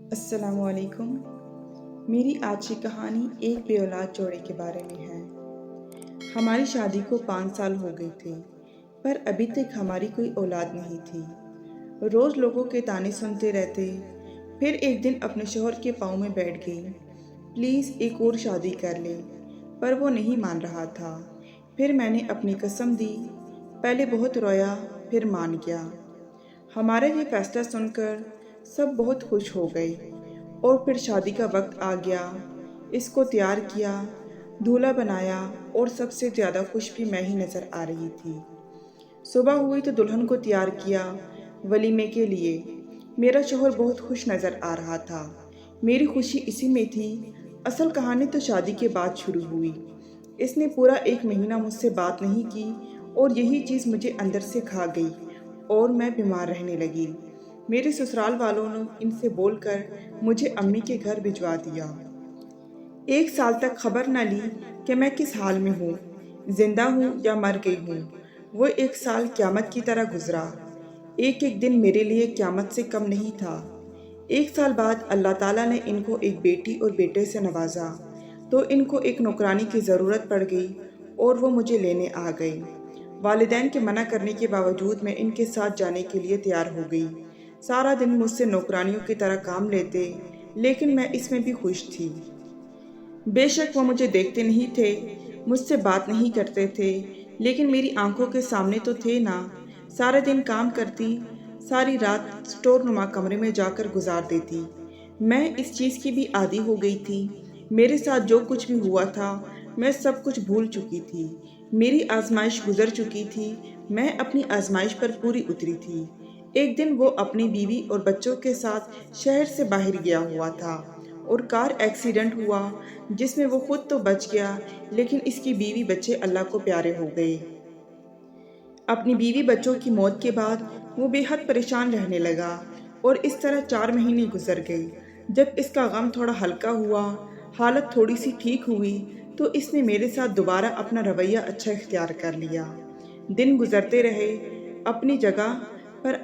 السلام علیکم۔ میری آج کی کہانی ایک بے اولاد جوڑے کے بارے میں ہے۔ ہماری شادی کو 5 سال ہو گئے تھے، پر ابھی تک ہماری کوئی اولاد نہیں تھی۔ روز لوگوں کے طعنے سنتے رہتے، پھر ایک دن اپنے شوہر کے پاؤں میں بیٹھ گئی، پلیز ایک اور شادی کر لے، پر وہ نہیں مان رہا تھا۔ پھر میں نے اپنی قسم دی، پہلے بہت رویا، پھر مان گیا۔ ہمارا یہ فیصلہ سن کر سب بہت خوش ہو گئے، اور پھر شادی کا وقت آ گیا۔ اس کو تیار کیا، دولہا بنایا، اور سب سے زیادہ خوش بھی میں ہی نظر آ رہی تھی۔ صبح ہوئی تو دلہن کو تیار کیا ولیمے کے لیے۔ میرا شوہر بہت خوش نظر آ رہا تھا۔ میری خوشی اسی میں تھی۔ اصل کہانی تو شادی کے بعد شروع ہوئی۔ اس نے پورا 1 مہینہ مجھ سے بات نہیں کی، اور یہی چیز مجھے اندر سے کھا گئی، اور میں بیمار رہنے لگی۔ میرے سسرال والوں نے ان سے بول کر مجھے امی کے گھر بھجوا دیا۔ 1 سال تک خبر نہ لی کہ میں کس حال میں ہوں، زندہ ہوں یا مر گئی ہوں۔ وہ 1 سال قیامت کی طرح گزرا۔ ایک ایک دن میرے لیے قیامت سے کم نہیں تھا۔ 1 سال بعد اللہ تعالیٰ نے ان کو ایک بیٹی اور بیٹے سے نوازا، تو ان کو ایک نوکرانی کی ضرورت پڑ گئی، اور وہ مجھے لینے آ گئی۔ والدین کے منع کرنے کے باوجود میں ان کے ساتھ جانے کے لیے تیار ہو گئی۔ سارا دن مجھ سے نوکرانیوں کی طرح کام لیتے، لیکن میں اس میں بھی خوش تھی۔ بے شک وہ مجھے دیکھتے نہیں تھے، مجھ سے بات نہیں کرتے تھے، لیکن میری آنکھوں کے سامنے تو تھے نا۔ سارے دن کام کرتی، ساری رات سٹور نما کمرے میں جا کر گزار دیتی۔ میں اس چیز کی بھی عادی ہو گئی تھی۔ میرے ساتھ جو کچھ بھی ہوا تھا، میں سب کچھ بھول چکی تھی۔ میری آزمائش گزر چکی تھی، میں اپنی آزمائش پر پوری اتری تھی۔ ایک دن وہ اپنی بیوی اور بچوں کے ساتھ شہر سے باہر گیا ہوا تھا، اور کار ایکسیڈنٹ ہوا، جس میں وہ خود تو بچ گیا، لیکن اس کی بیوی بچے اللہ کو پیارے ہو گئے۔ اپنی بیوی بچوں کی موت کے بعد وہ بے حد پریشان رہنے لگا، اور اس طرح 4 مہینے گزر گئے۔ جب اس کا غم تھوڑا ہلکا ہوا، حالت تھوڑی سی ٹھیک ہوئی، تو اس نے میرے ساتھ دوبارہ اپنا رویہ اچھا اختیار کر لیا۔ دن گزرتے رہے، اپنی جگہ پر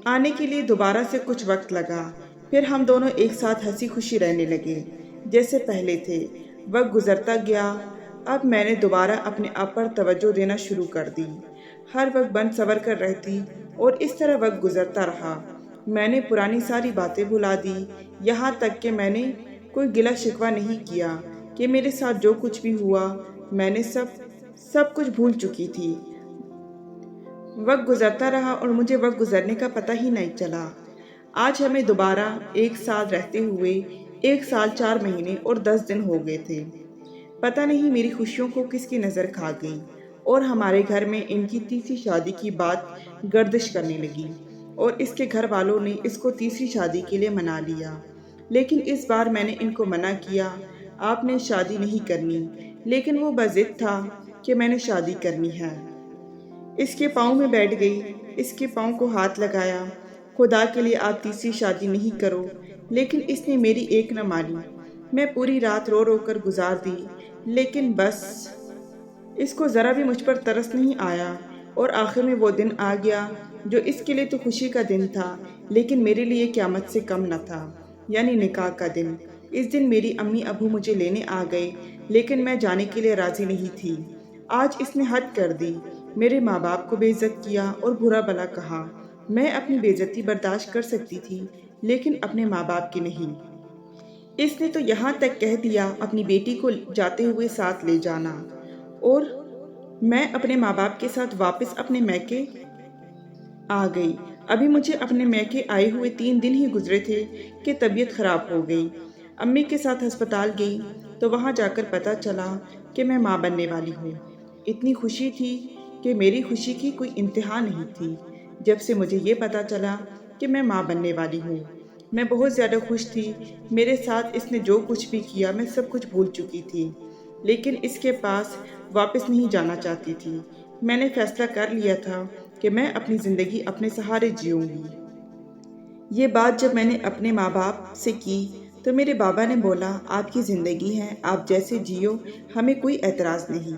آنے کے لیے دوبارہ سے کچھ وقت لگا۔ پھر ہم دونوں ایک ساتھ ہنسی خوشی رہنے لگے، جیسے پہلے تھے۔ وقت گزرتا گیا، اب میں نے دوبارہ اپنے آپ پر توجہ دینا شروع کر دی۔ ہر وقت بن سنور کر رہتی، اور اس طرح وقت گزرتا رہا۔ میں نے پرانی ساری باتیں بھلا دی، یہاں تک کہ میں نے کوئی گلہ شکوہ نہیں کیا کہ میرے ساتھ جو کچھ بھی ہوا، میں نے سب کچھ بھول چکی تھی۔ وقت گزرتا رہا، اور مجھے وقت گزرنے کا پتہ ہی نہیں چلا۔ آج ہمیں دوبارہ 1 سال رہتے ہوئے 1 سال 4 مہینے اور 10 دن ہو گئے تھے۔ پتہ نہیں میری خوشیوں کو کس کی نظر کھا گئی، اور ہمارے گھر میں ان کی تیسری شادی کی بات گردش کرنے لگی، اور اس کے گھر والوں نے اس کو تیسری شادی کے لیے منا لیا۔ لیکن اس بار میں نے ان کو منع کیا، آپ نے شادی نہیں کرنی، لیکن وہ بضد تھا کہ میں نے شادی کرنی ہے۔ اس کے پاؤں میں بیٹھ گئی، اس کے پاؤں کو ہاتھ لگایا، خدا کے لیے آپ تیسری شادی نہیں کرو، لیکن اس نے میری ایک نہ مانی۔ میں پوری رات رو رو کر گزار دی، لیکن بس اس کو ذرا بھی مجھ پر ترس نہیں آیا، اور آخر میں وہ دن آ گیا جو اس کے لیے تو خوشی کا دن تھا، لیکن میرے لیے قیامت سے کم نہ تھا، یعنی نکاح کا دن۔ اس دن میری امی ابو مجھے لینے آ گئے، لیکن میں جانے کے لیے راضی نہیں تھی۔ آج اس نے حد کر دی، میرے ماں باپ کو بے عزت کیا اور برا بھلا کہا۔ میں اپنی بے عزتی برداشت کر سکتی تھی، لیکن اپنے ماں باپ کی نہیں۔ اس نے تو یہاں تک کہہ دیا اپنی بیٹی کو جاتے ہوئے ساتھ لے جانا، اور میں اپنے ماں باپ کے ساتھ واپس اپنے میکے آ گئی۔ ابھی مجھے اپنے میکے آئے ہوئے 3 دن ہی گزرے تھے کہ طبیعت خراب ہو گئی۔ امی کے ساتھ ہسپتال گئی، تو وہاں جا کر پتہ چلا کہ میں ماں بننے والی ہوں۔ اتنی خوشی تھی کہ میری خوشی کی کوئی انتہا نہیں تھی۔ جب سے مجھے یہ پتہ چلا کہ میں ماں بننے والی ہوں، میں بہت زیادہ خوش تھی۔ میرے ساتھ اس نے جو کچھ بھی کیا، میں سب کچھ بھول چکی تھی، لیکن اس کے پاس واپس نہیں جانا چاہتی تھی۔ میں نے فیصلہ کر لیا تھا کہ میں اپنی زندگی اپنے سہارے جیوں گی۔ یہ بات جب میں نے اپنے ماں باپ سے کی، تو میرے بابا نے بولا، آپ کی زندگی ہے، آپ جیسے جیو، ہمیں کوئی اعتراض نہیں۔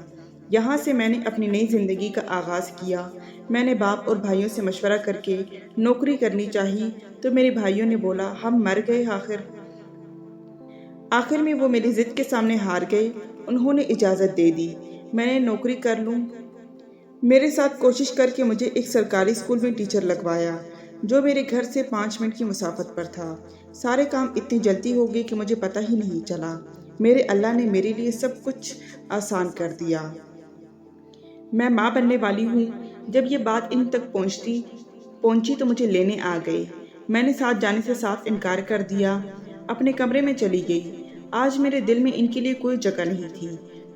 یہاں سے میں نے اپنی نئی زندگی کا آغاز کیا۔ میں نے باپ اور بھائیوں سے مشورہ کر کے نوکری کرنی چاہی تو میرے بھائیوں نے بولا ہم مر گئے آخر میں وہ میری ضد کے سامنے ہار گئے۔ انہوں نے اجازت دے دی میں نے نوکری کر لوں۔ میرے ساتھ کوشش کر کے مجھے ایک سرکاری اسکول میں ٹیچر لگوایا جو میرے گھر سے 5 منٹ کی مسافت پر تھا۔ سارے کام اتنی جلدی ہو گئے کہ مجھے پتہ ہی نہیں چلا۔ میرے اللہ نے میرے لیے سب کچھ آسان کر دیا۔ میں ماں بننے والی ہوں۔ جب یہ بات ان تک پہنچی تو مجھے لینے آ گئے۔ میں نے ساتھ جانے سے صاف انکار کر دیا۔ اپنے کمرے میں چلی گئی۔ آج میرے دل میں ان کے لیے کوئی جگہ نہیں تھی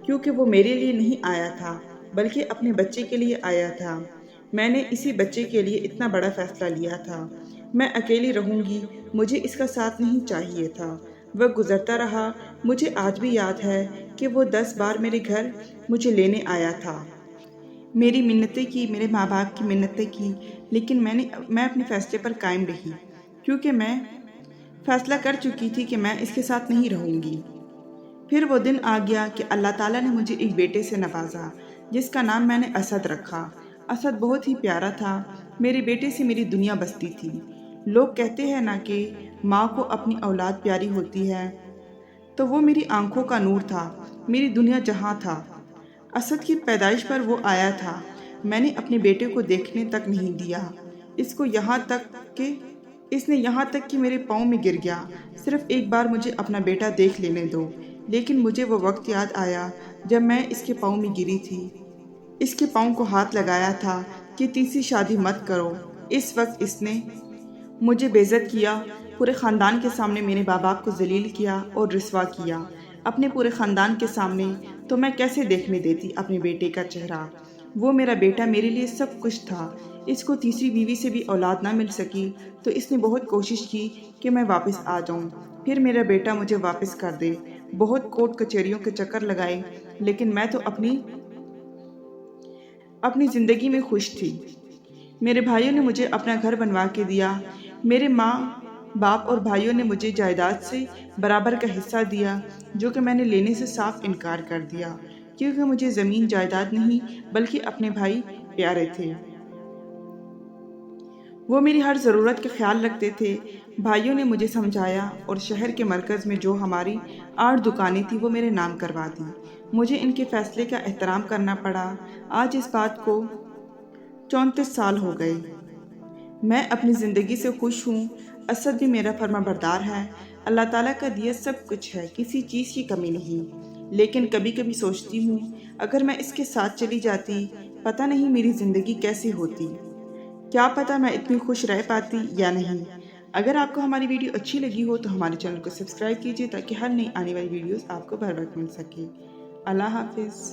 کیونکہ وہ میرے لیے نہیں آیا تھا بلکہ اپنے بچے کے لیے آیا تھا۔ میں نے اسی بچے کے لیے اتنا بڑا فیصلہ لیا تھا۔ میں اکیلی رہوں گی، مجھے اس کا ساتھ نہیں چاہیے تھا۔ وقت گزرتا رہا۔ مجھے آج بھی یاد ہے کہ وہ 10 بار میرے گھر مجھے لینے آیا تھا۔ میری منتیں کی، میرے ماں باپ کی منتیں کی، لیکن میں اپنے فیصلے پر قائم رہی کیونکہ میں فیصلہ کر چکی تھی کہ میں اس کے ساتھ نہیں رہوں گی۔ پھر وہ دن آ گیا کہ اللہ تعالیٰ نے مجھے ایک بیٹے سے نوازا جس کا نام میں نے اسد رکھا۔ اسد بہت ہی پیارا تھا۔ میرے بیٹے سے میری دنیا بستی تھی۔ لوگ کہتے ہیں نا کہ ماں کو اپنی اولاد پیاری ہوتی ہے، تو وہ میری آنکھوں کا نور تھا، میری دنیا جہاں تھا۔ اسد کی پیدائش پر وہ آیا تھا۔ میں نے اپنے بیٹے کو دیکھنے تک نہیں دیا۔ اس نے یہاں تک کہ میرے پاؤں میں گر گیا۔ صرف ایک بار مجھے اپنا بیٹا دیکھ لینے دو۔ لیکن مجھے وہ وقت یاد آیا جب میں اس کے پاؤں میں گری تھی، اس کے پاؤں کو ہاتھ لگایا تھا کہ تیسری شادی مت کرو۔ اس وقت اس نے مجھے بے عزت کیا، پورے خاندان کے سامنے میرے باپ کو ذلیل کیا اور رسوا کیا۔ اپنے پورے خاندان کے سامنے تو میں کیسے دیکھنے دیتی اپنے بیٹے کا چہرہ؟ وہ میرا بیٹا میرے لیے سب کچھ تھا۔ اس کو تیسری بیوی سے بھی اولاد نہ مل سکی تو اس نے بہت کوشش کی کہ میں واپس آ جاؤں، پھر میرا بیٹا مجھے واپس کر دے۔ بہت کورٹ کچہریوں کے چکر لگائے، لیکن میں تو اپنی زندگی میں خوش تھی۔ میرے بھائیوں نے مجھے اپنا گھر بنوا کے دیا۔ میرے ماں باپ اور بھائیوں نے مجھے جائیداد سے برابر کا حصہ دیا جو کہ میں نے لینے سے صاف انکار کر دیا کیونکہ مجھے زمین جائیداد نہیں بلکہ اپنے بھائی پیارے تھے۔ وہ میری ہر ضرورت کا خیال رکھتے تھے۔ بھائیوں نے مجھے سمجھایا اور شہر کے مرکز میں جو ہماری 8 دکانیں تھیں وہ میرے نام کروا دی۔ مجھے ان کے فیصلے کا احترام کرنا پڑا۔ آج اس بات کو 34 سال ہو گئے۔ میں اپنی زندگی سے خوش ہوں۔ اسد بھی میرا فرما بردار ہے۔ اللہ تعالیٰ کا دیا سب کچھ ہے، کسی چیز کی کمی نہیں۔ لیکن کبھی کبھی سوچتی ہوں اگر میں اس کے ساتھ چلی جاتی، پتہ نہیں میری زندگی کیسی ہوتی، کیا پتہ میں اتنی خوش رہ پاتی یا نہیں۔ اگر آپ کو ہماری ویڈیو اچھی لگی ہو تو ہمارے چینل کو سبسکرائب کیجیے تاکہ ہر نئی آنے والی ویڈیوز آپ کو بر وقت مل سکے۔ اللہ حافظ۔